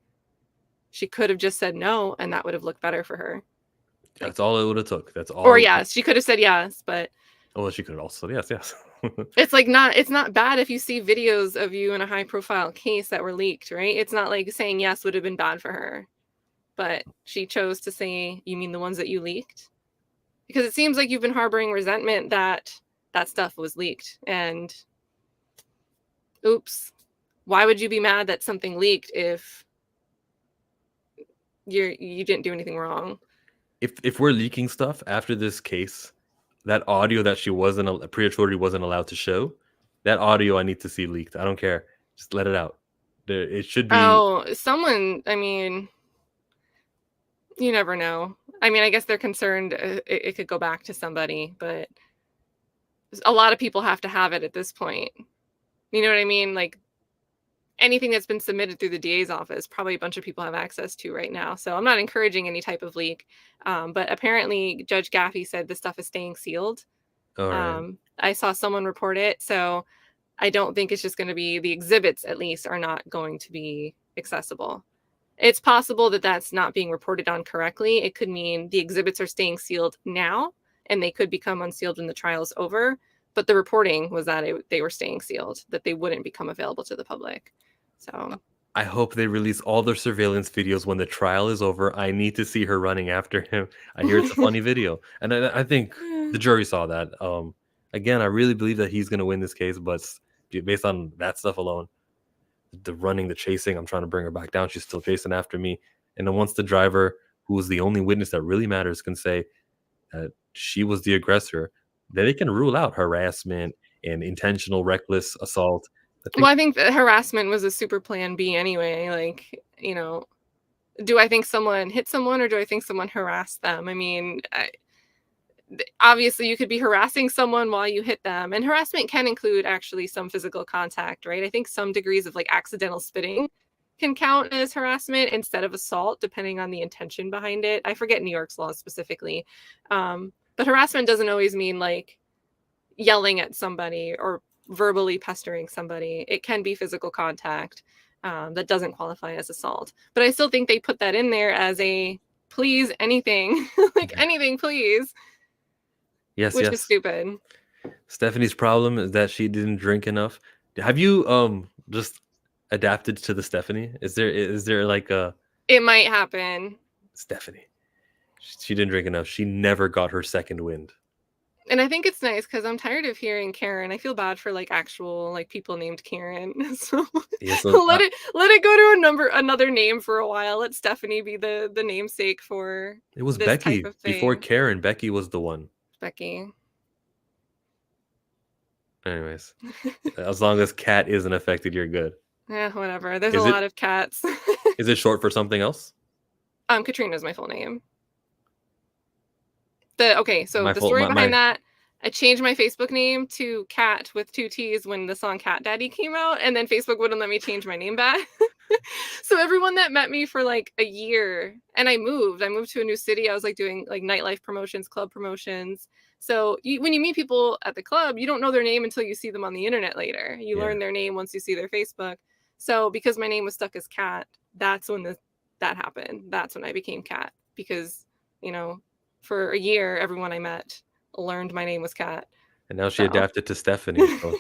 She could have just said no, and that would have looked better for her. That's all it would have took. That's all. Or yes, she could have said yes, but well, she could have also said yes. it's not bad if you see videos of you in a high profile case that were leaked, right? It's not like saying yes would have been bad for her. But she chose to say, you mean the ones that you leaked? Because it seems like you've been harboring resentment that stuff was leaked. And oops, why would you be mad that something leaked if you didn't do anything wrong? If we're leaking stuff after this case, that audio that she pre-authority wasn't allowed to show, that audio I need to see leaked. I don't care. Just let it out. It should be. Oh, someone, I mean, you never know. I mean, I guess they're concerned it could go back to somebody, but a lot of people have to have it at this point. You know what I mean? Like, anything that's been submitted through the DA's office, probably a bunch of people have access to right now. So I'm not encouraging any type of leak. But apparently Judge Gaffey said the stuff is staying sealed. All right. I saw someone report it. So I don't think it's just going to be, the exhibits at least are not going to be accessible. It's possible that that's not being reported on correctly. It could mean the exhibits are staying sealed now and they could become unsealed when the trial is over. But the reporting was that they were staying sealed, that they wouldn't become available to the public. So I hope they release all their surveillance videos when the trial is over. I need to see her running after him. I hear it's a funny video, and I think the jury saw that. Again, I really believe that he's going to win this case, but based on that stuff alone, the running, the chasing, I'm trying to bring her back down. She's still chasing after me, and then once the driver, who is the only witness that really matters, can say that she was the aggressor, then they can rule out harassment and intentional reckless assault. well, I think that harassment was a super plan B anyway. Like, you know, do I think someone hit someone or do I think someone harassed them? I mean, obviously you could be harassing someone while you hit them, and harassment can include actually some physical contact, right? I think some degrees of like accidental spitting can count as harassment instead of assault, depending on the intention behind it. I forget New York's laws specifically. But harassment doesn't always mean like yelling at somebody or verbally pestering somebody. It can be physical contact that doesn't qualify as assault. But I still think they put that in there as a please anything, like anything, please. Yes, which yes. is stupid. Stephanie's problem is that she didn't drink enough. Have you just adapted to the Stephanie? Is there like a It might happen. Stephanie? She didn't drink enough. She never got her second wind. And I think it's nice because I'm tired of hearing Karen. I feel bad for like actual like people named Karen. So, Yeah, so let it go to another name for a while. Let Stephanie be the namesake for it was this Becky type of thing. before Karen. Becky was the one. Becky. Anyways, as long as Cat isn't affected, you're good. Yeah, whatever. There's a lot of cats. Is it short for something else? Katrina's my full name. So the story behind that, I changed my Facebook name to Cat with 2 T's when the song Cat Daddy came out, and then Facebook wouldn't let me change my name back. So everyone that met me for like a year, and I moved to a new city. I was like doing like nightlife promotions, club promotions. So when you meet people at the club, you don't know their name until you see them on the internet later. You learn their name once you see their Facebook. So because my name was stuck as Cat, that's when that happened. That's when I became Cat, because, you know, for a year, everyone I met learned my name was Cat. And now she adapted to Stephanie. So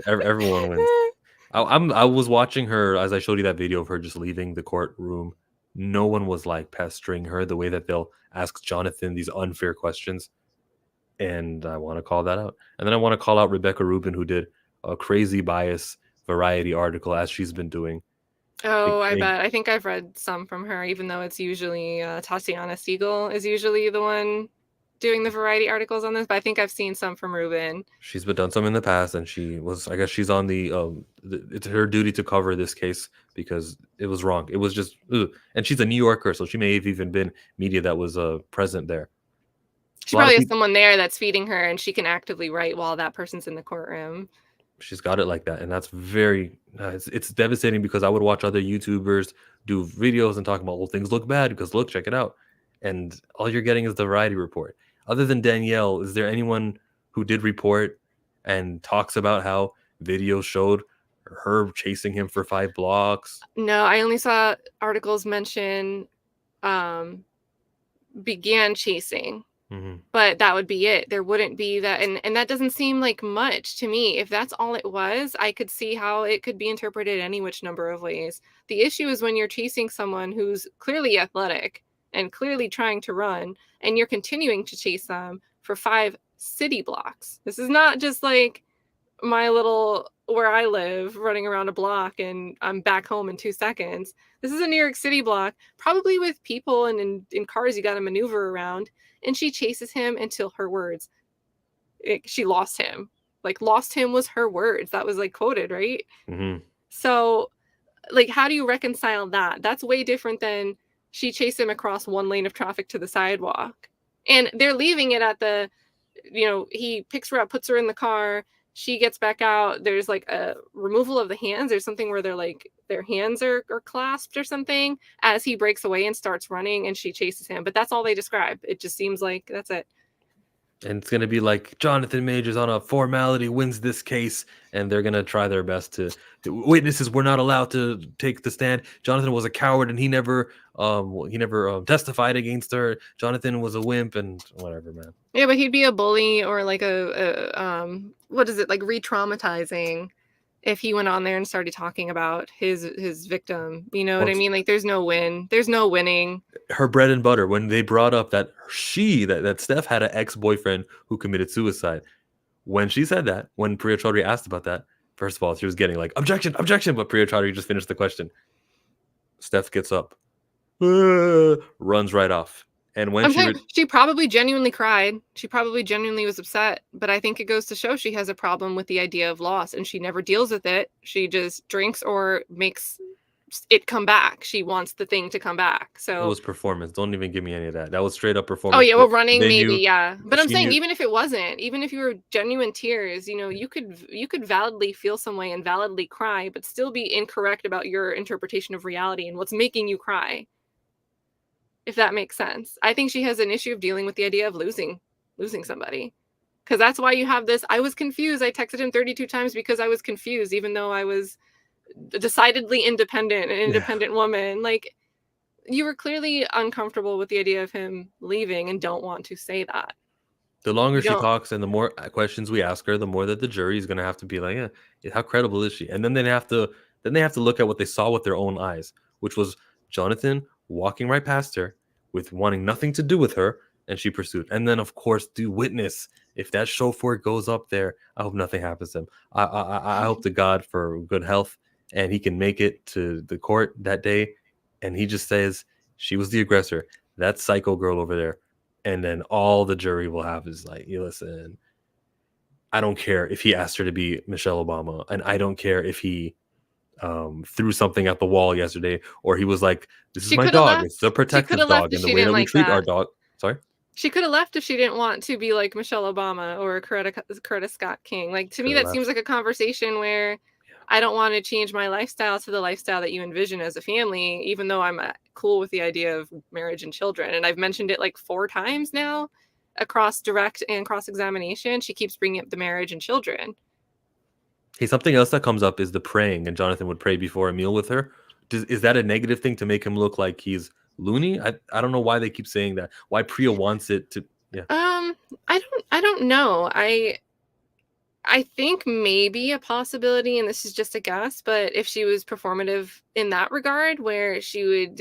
everyone wins. I was watching her as I showed you that video of her just leaving the courtroom. No one was like pestering her the way that they'll ask Jonathan these unfair questions. And I want to call that out. And then I want to call out Rebecca Rubin, who did a crazy bias variety article as she's been doing. Oh, I bet. I think I've read some from her, even though it's usually Tatiana Siegel is usually the one doing the variety articles on this. But I think I've seen some from Rubin. She's been done some in the past, and I guess she's on it's her duty to cover this case because it was wrong. It was just, ugh. And she's a New Yorker, so she may have even been media that was present there. She probably has someone there that's feeding her, and she can actively write while that person's in the courtroom. She's got it like that, and that's very it's devastating because I would watch other YouTubers do videos and talk about, well, things look bad because look, check it out, and all you're getting is the variety report. Other than Danielle, is there anyone who did report and talks about how videos showed her chasing him for 5 blocks? No, I only saw articles mention began chasing. But that would be it. There wouldn't be that, and that doesn't seem like much to me. If that's all it was, I could see how it could be interpreted any which number of ways. The issue is when you're chasing someone who's clearly athletic and clearly trying to run, and you're continuing to chase them for 5 city blocks. This is not just like my little where I live running around a block and I'm back home in 2 seconds. This is a New York City block, probably with people and in cars you got to maneuver around. And she chases him until her words. She lost him. Like, lost him was her words. That was like quoted, right? So, like, how do you reconcile that? That's way different than she chased him across 1 lane of traffic to the sidewalk. And they're leaving it at the, he picks her up, puts her in the car. She gets back out. There's like a removal of the hands. There's something where they're like their hands are clasped or something as he breaks away and starts running, and she chases him. But that's all they describe. It just seems like that's it. And it's going to be like Jonathan Majors on a formality wins this case, and they're going to try their best to witnesses were not allowed to take the stand. Jonathan was a coward, and he never testified against her. Jonathan was a wimp, and whatever, man. Yeah, but he'd be a bully or like a what is it, like re-traumatizing if he went on there and started talking about his victim. You know what I mean? Like, there's no win. There's no winning. Her bread and butter, when they brought up that that Steph had an ex-boyfriend who committed suicide, when she said that, when Priya Chaudhary asked about that, first of all, she was getting like, objection, but Priya Chaudhary just finished the question. Steph gets up, runs right off. And when she probably genuinely cried. She probably genuinely was upset. But I think it goes to show she has a problem with the idea of loss, and she never deals with it. She just drinks or makes it come back. She wants the thing to come back. So it was performance. Don't even give me any of that. That was straight up performance. Oh yeah, well, running maybe, yeah. But I'm saying even if it wasn't, even if you were genuine tears, you could validly feel some way and validly cry, but still be incorrect about your interpretation of reality and what's making you cry. If that makes sense. I think she has an issue of dealing with the idea of losing somebody. Because that's why you have this. I was confused. I texted him 32 times because I was confused, even though I was decidedly an independent woman. Like, you were clearly uncomfortable with the idea of him leaving and don't want to say that. The longer she talks and the more questions we ask her, the more that the jury is going to have to be like, how credible is she? And then they have to look at what they saw with their own eyes, which was Jonathan walking right past her with wanting nothing to do with her, and she pursued. And then, of course, do witness. If that chauffeur goes up there, I hope nothing happens to him. I hope to God for good health, and he can make it to the court that day, and he just says she was the aggressor, that psycho girl over there. And then all the jury will have is like, listen, I don't care if he asked her to be Michelle Obama, and I don't care if he threw something at the wall yesterday, or he was like, this is my dog. It's a protective dog, and the way that we treat our dog. Sorry? She could have left if she didn't want to be like Michelle Obama or Coretta Scott King. Like, to me, that seems like a conversation where I don't want to change my lifestyle to the lifestyle that you envision as a family, even though I'm cool with the idea of marriage and children. And I've mentioned it like 4 times now across direct and cross-examination. She keeps bringing up the marriage and children. Hey, something else that comes up is the praying, and Jonathan would pray before a meal with her. Is that a negative thing to make him look like he's loony? I don't know why they keep saying that. Why Priya wants it to? Yeah. I don't know. I think maybe a possibility, and this is just a guess, but if she was performative in that regard, where she would,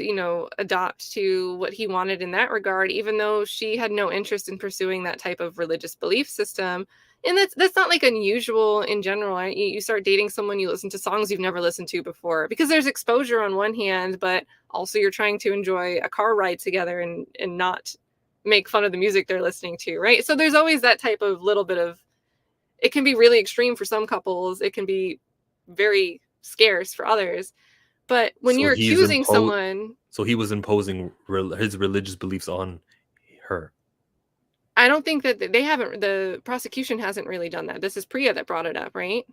adopt to what he wanted in that regard, even though she had no interest in pursuing that type of religious belief system. And that's not like unusual in general. Right? You start dating someone, you listen to songs you've never listened to before, because there's exposure on one hand, but also you're trying to enjoy a car ride together and not make fun of the music they're listening to, right? So there's always that type of little bit of, it can be really extreme for some couples. It can be very scarce for others. But when So you're he's accusing someone, So he was imposing his religious beliefs on her. I don't think that the prosecution hasn't really done that. This is Priya that brought it up, right?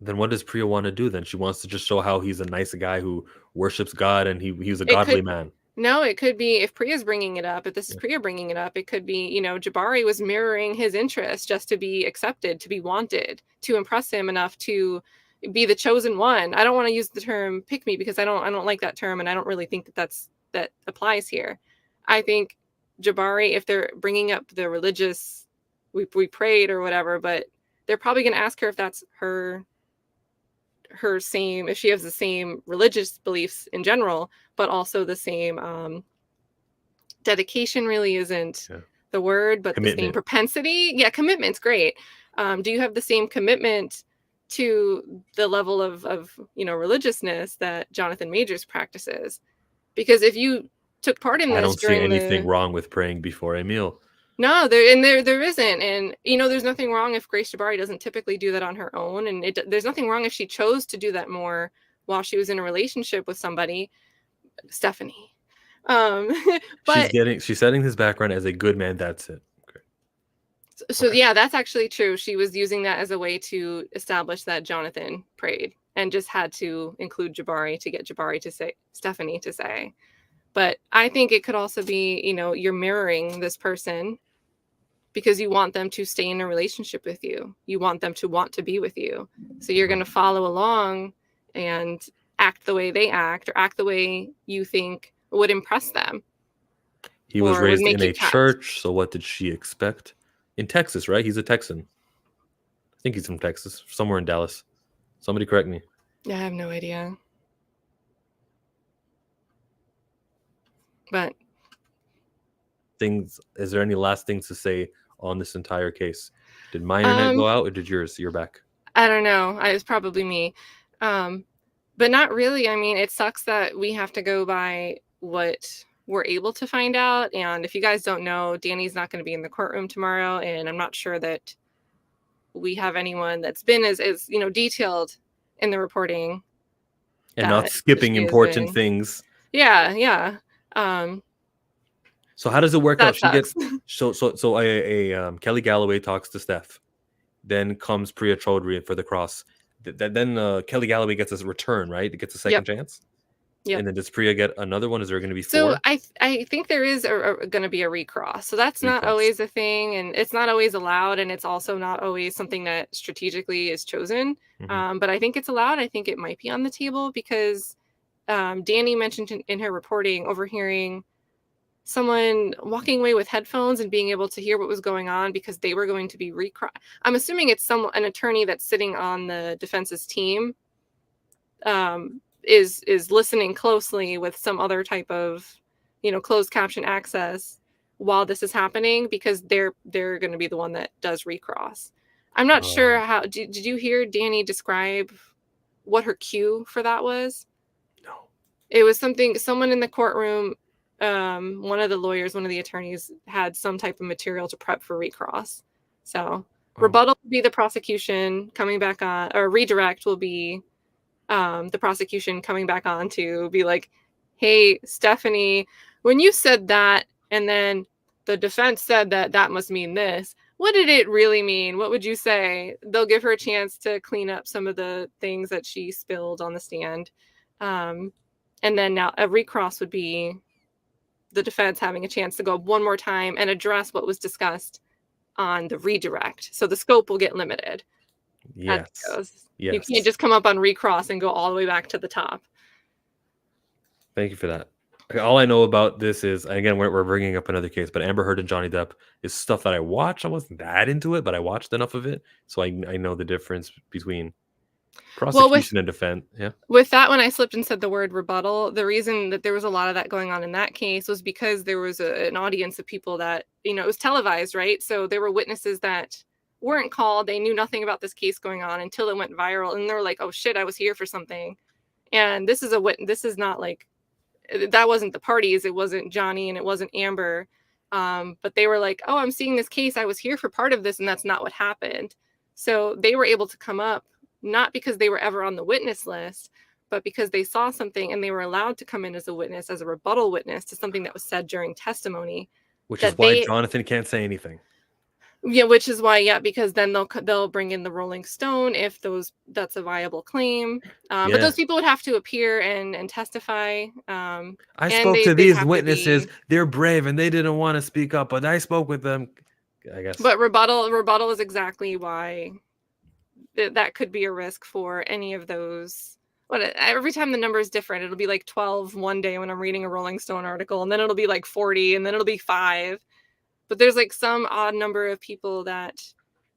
Then what does Priya want to do then? She wants to just show how he's a nice guy who worships God and he's a It godly could man. No, it could be, if Priya's bringing it up, if this is Priya bringing it up, it could be, Jabari was mirroring his interests just to be accepted, to be wanted, to impress him enough to be the chosen one. I don't want to use the term pick me because I don't like that term, and I don't really think that applies here. I think Jabari, if they're bringing up the religious, we prayed or whatever, but they're probably going to ask her if that's her same, if she has the same religious beliefs in general, but also the same dedication really isn't the word, but the same propensity. Yeah, commitment's great. Do you have the same commitment to the level of religiousness that Jonathan Majors practices? Because if you took part in this, I don't see anything wrong with praying before a meal. No, there isn't. And, there's nothing wrong if Grace Jabari doesn't typically do that on her own. And there's nothing wrong if she chose to do that more while she was in a relationship with somebody, Stephanie. But she's setting his background as a good man. That's it. Okay. So yeah, that's actually true. She was using that as a way to establish that Jonathan prayed and just had to include Jabari to get Stephanie to say. But I think it could also be, you're mirroring this person because you want them to stay in a relationship with you. You want them to want to be with you. So you're going to follow along and act the way they act, or act the way you think would impress them. He was raised in a church, so what did she expect? In Texas, right? He's a Texan. I think he's from Texas, somewhere in Dallas. Somebody correct me. I have no idea. But is there any last things to say on this entire case? Did my internet go out, or did yours? You're back. I don't know. It was probably me. But not really. I mean, it sucks that we have to go by what we're able to find out. And if you guys don't know, Danny's not going to be in the courtroom tomorrow, and I'm not sure that we have anyone that's been as detailed in the reporting. And not skipping important things. Yeah. So how does it work out? She gets Kelly Galloway talks to Steph, then comes Priya Chaudhry for the cross. Then Kelly Galloway gets a return, right? It gets a second chance. Yeah. And then does Priya get another one? Is there going to be 4? So I think there is going to be a recross. So that's not always a thing, and it's not always allowed, and it's also not always something that strategically is chosen. Mm-hmm. But I think it's allowed. I think it might be on the table because Danny mentioned in her reporting overhearing someone walking away with headphones and being able to hear what was going on because they were going to be recrossed. I'm assuming it's an attorney that's sitting on the defense's team is listening closely with some other type of, closed caption access while this is happening, because they're going to be the one that does recross. I'm not sure how, did you hear Danny describe what her cue for that was? No. It was someone in the courtroom, one of the lawyers, one of the attorneys had some type of material to prep for recross. So rebuttal will be the prosecution coming back on, or redirect will be the prosecution coming back on to be like, hey, Stephanie, when you said that, and then the defense said that must mean this, what did it really mean? What would you say? They'll give her a chance to clean up some of the things that she spilled on the stand. And then now a recross would be the defense having a chance to go one more time and address what was discussed on the redirect. So the scope will get limited. Yes. Yes. You can't just come up on recross and go all the way back to the top. Thank you for that. All I know about this is, again, we're bringing up another case, but Amber Heard and Johnny Depp is stuff that I watched. I wasn't that into it, but I watched enough of it, so I know the difference between Well, with prosecution and defense. Yeah, with that one, I slipped and said the word rebuttal. The reason that there was a lot of that going on in that case was because there was an audience of people that, it was televised, right? So there were witnesses that weren't called. They knew nothing about this case going on until it went viral. And they were like, oh shit, I was here for something. And this is not like, that wasn't the parties. It wasn't Johnny and it wasn't Amber. But they were like, oh, I'm seeing this case. I was here for part of this. And that's not what happened. So they were able to come up, not because they were ever on the witness list, but because they saw something and they were allowed to come in as a witness, as a rebuttal witness to something that was said during testimony. which is why Jonathan can't say anything. Yeah, which is why, because then they'll bring in the Rolling Stone if that's a viable claim. But those people would have to appear and testify. I spoke to these witnesses. They're brave and they didn't want to speak up, but I spoke with them, I guess. But rebuttal is exactly why that could be a risk for any of those. Every time the number is different, it'll be like 12 one day when I'm reading a Rolling Stone article, and then it'll be like 40, and then it'll be 5. But there's like some odd number of people that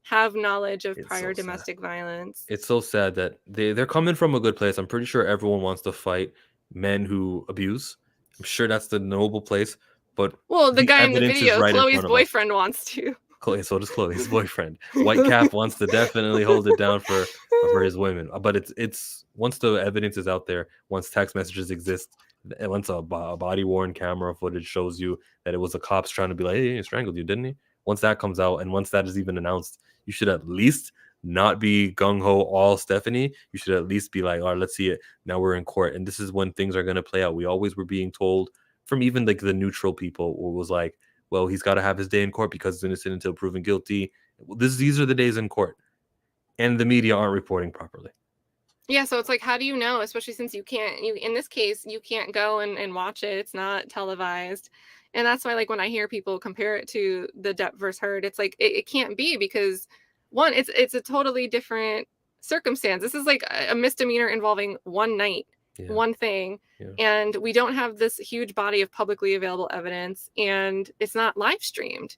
have knowledge of prior domestic violence. It's so sad that they're coming from a good place. I'm pretty sure everyone wants to fight men who abuse. I'm sure that's the noble place. But the guy in the video, Chloe's boyfriend, wants to. So does Chloe's boyfriend. White Cap wants to definitely hold it down for his women. But it's once the evidence is out there, once text messages exist, and once a body worn camera footage shows you that it was the cops trying to be like, hey, he strangled you, didn't he? Once that comes out, and once that is even announced, you should at least not be gung-ho all Stephanie. You should at least be like, all right, let's see it. Now we're in court. And this is when things are going to play out. We always were being told from even like the neutral people, who was like, well, he's got to have his day in court because he's innocent until proven guilty. These are the days in court. And the media aren't reporting properly. Yeah, so it's like, how do you know? Especially since in this case, you can't go and watch it. It's not televised. And that's why, like, when I hear people compare it to the Depp versus Heard, it's like, it can't be, because one, it's a totally different circumstance. This is like a misdemeanor involving one night, one thing. Yeah. And we don't have this huge body of publicly available evidence, and it's not live streamed.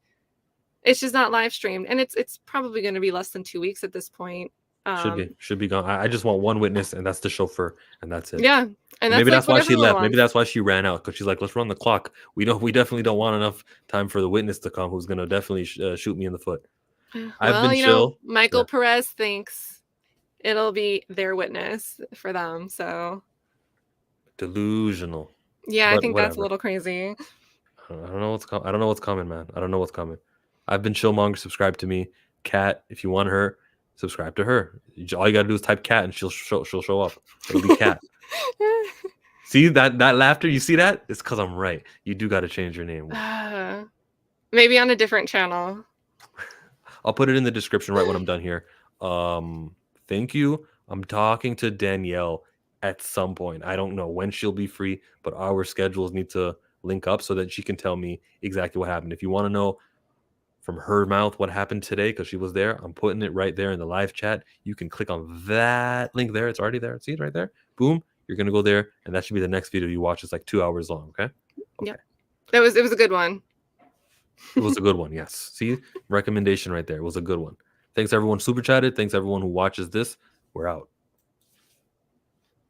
It's just not live streamed. And it's probably going to be less than 2 weeks at this point. Should be gone. I just want one witness, and that's the chauffeur, and that's it. Yeah, and maybe that's why she left. Maybe that's why she ran out, because she's like, let's run the clock. We definitely don't want enough time for the witness to come, who's gonna definitely shoot me in the foot. I've been chill. Michael Perez thinks it'll be their witness for them. So delusional. Yeah, I think that's a little crazy. I don't know what's coming. I don't know what's coming, man. I don't know what's coming. I've been Chillmonger. Subscribe to me, Kat. If you want her, subscribe to her. All you gotta do is type Kat, and she'll show up. It'll be Kat. See that laughter? You see that? It's because I'm right. You do got to change your name. Maybe on a different channel. I'll put it in the description right when I'm done here. Thank you. I'm talking to Danielle at some point. I don't know when she'll be free, but our schedules need to link up so that she can tell me exactly what happened. If you want to know from her mouth what happened today, because she was there, I'm putting it right there in the live chat. You can click on that link there. It's already there. See it right there? Boom. You're going to go there, and that should be the next video you watch. It's like 2 hours long, okay? Yep. It was a good one. It was a good one, yes. See? Recommendation right there. It was a good one. Thanks, everyone super chatted. Thanks, everyone who watches this. We're out.